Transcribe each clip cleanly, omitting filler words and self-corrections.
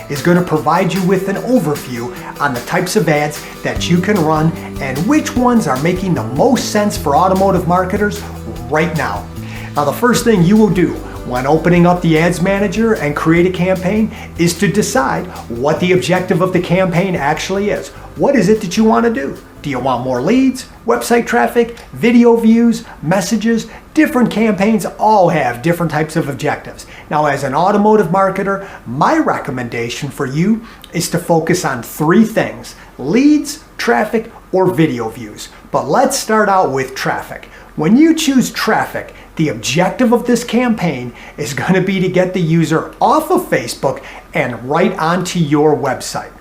is going to provide you with an overview on the types of ads that you can run and which ones are making the most sense for automotive marketers right now. Now, the first thing you will do when opening up the Ads Manager and create a campaign is to decide what the objective of the campaign actually is. What is it that you want to do? Do you want more leads, website traffic, video views, messages? Different campaigns all have different types of objectives. Now, as an automotive marketer, my recommendation for you is to focus on three things: leads, traffic, or video views. But let's start out with traffic. When you choose traffic, the objective of this campaign is going to be to get the user off of Facebook and right onto your website.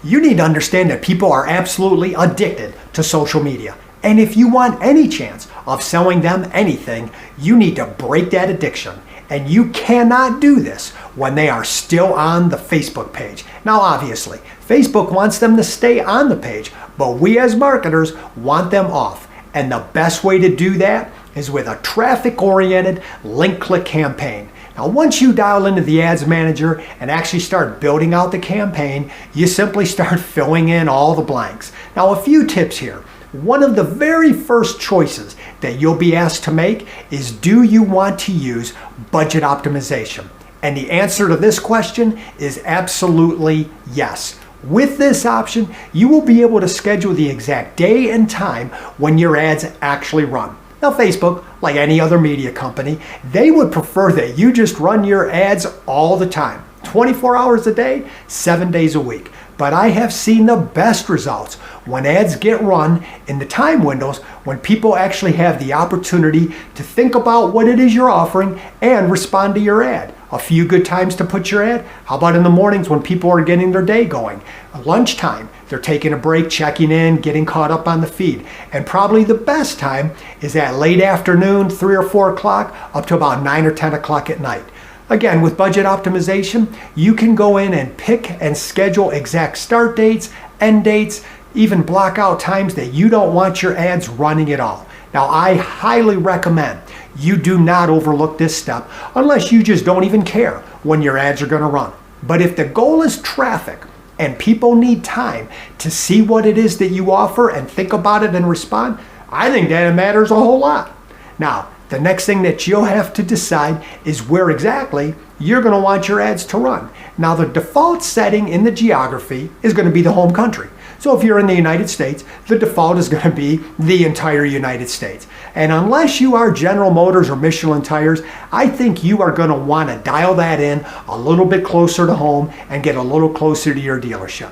You need to understand that people are absolutely addicted to social media. And if you want any chance of selling them anything, you need to break that addiction. And you cannot do this when they are still on the Facebook page. Now, obviously, Facebook wants them to stay on the page, but we as marketers want them off. And the best way to do that is with a traffic-oriented link-click campaign. Now, once you dial into the Ads Manager and actually start building out the campaign, you simply start filling in all the blanks. Now, a few tips here. One of the very first choices that you'll be asked to make is, do you want to use budget optimization? And the answer to this question is absolutely yes. With this option, you will be able to schedule the exact day and time when your ads actually run. Now, Facebook, like any other media company, they would prefer that you just run your ads all the time, 24 hours a day, 7 days a week. But I have seen the best results when ads get run in the time windows when people actually have the opportunity to think about what it is you're offering and respond to your ad. A few good times to put your ad: how about in the mornings when people are getting their day going? Lunchtime, they're taking a break, checking in, getting caught up on the feed. And probably the best time is at late afternoon, 3 or 4 o'clock, up to about 9 or 10 o'clock at night. Again, with budget optimization, you can go in and pick and schedule exact start dates, end dates, even block out times that you don't want your ads running at all. Now, I highly recommend you do not overlook this step unless you just don't even care when your ads are going to run. But if the goal is traffic and people need time to see what it is that you offer and think about it and respond, I think that matters a whole lot. Now, the next thing that you'll have to decide is where exactly you're going to want your ads to run. Now, the default setting in the geography is going to be the home country. So if you're in the United States, the default is going to be the entire United States. And unless you are General Motors or Michelin Tires, I think you are going to want to dial that in a little bit closer to home and get a little closer to your dealership.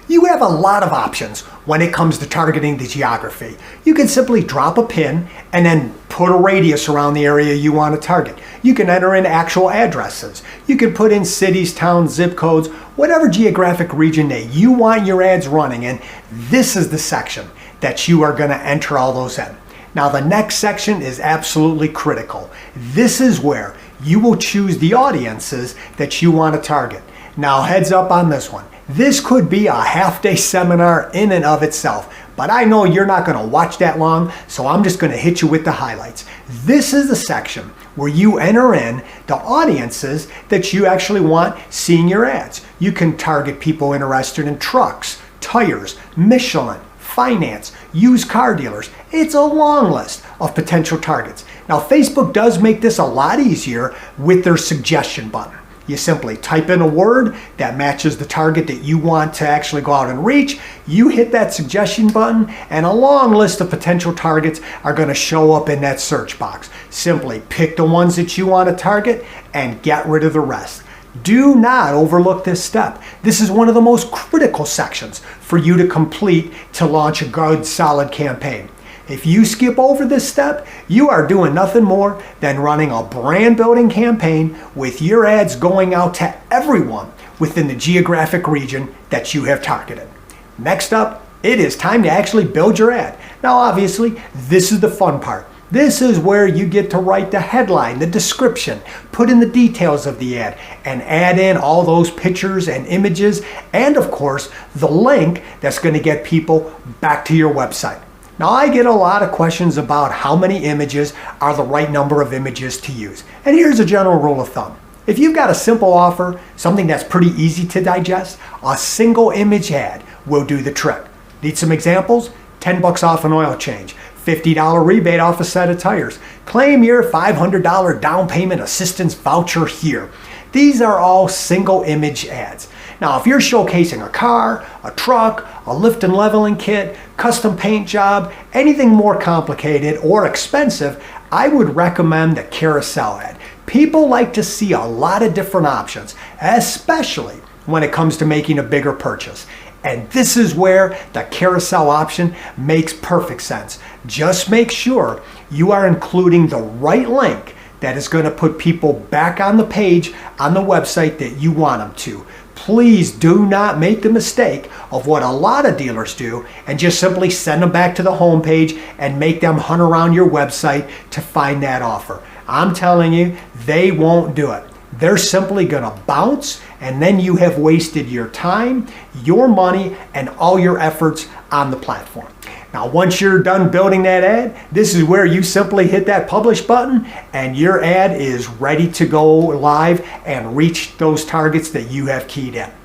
You have a lot of options when it comes to targeting the geography. You can simply drop a pin and then put a radius around the area you want to target. You can enter in actual addresses. You can put in cities, towns, zip codes, whatever geographic region that you want your ads running in. This is the section that you are going to enter all those in. Now, the next section is absolutely critical. This is where you will choose the audiences that you want to target. Now, heads up on this one. This could be a half-day seminar in and of itself, but I know you're not going to watch that long, so I'm just going to hit you with the highlights. This is the section where you enter in the audiences that you actually want seeing your ads. You can target people interested in trucks, tires, Michelin, finance, used car dealers. It's a long list of potential targets. Now, Facebook does make this a lot easier with their suggestion button. You simply type in a word that matches the target that you want to actually go out and reach. You hit that suggestion button and a long list of potential targets are going to show up in that search box. Simply pick the ones that you want to target and get rid of the rest. Do not overlook this step. This is one of the most critical sections for you to complete to launch a good, solid campaign. If you skip over this step, you are doing nothing more than running a brand building campaign with your ads going out to everyone within the geographic region that you have targeted. Next up, it is time to actually build your ad. Now, obviously, this is the fun part. This is where you get to write the headline, the description, put in the details of the ad, and add in all those pictures and images, and of course, the link that's going to get people back to your website. Now, I get a lot of questions about how many images are the right number of images to use. And here's a general rule of thumb. If you've got a simple offer, something that's pretty easy to digest, a single image ad will do the trick. Need some examples? 10 bucks off an oil change, $50 rebate off a set of tires. Claim your $500 down payment assistance voucher here. These are all single image ads. Now, if you're showcasing a car, a truck, a lift and leveling kit, custom paint job, anything more complicated or expensive, I would recommend the carousel ad. People like to see a lot of different options, especially when it comes to making a bigger purchase. And this is where the carousel option makes perfect sense. Just make sure you are including the right link that is going to put people back on the page on the website that you want them to. Please do not make the mistake of what a lot of dealers do and just simply send them back to the home page and make them hunt around your website to find that offer. I'm telling you, they won't do it. They're simply going to bounce, and then you have wasted your time, your money, and all your efforts on the platform. Now, once you're done building that ad, this is where you simply hit that publish button and your ad is ready to go live and reach those targets that you have keyed in.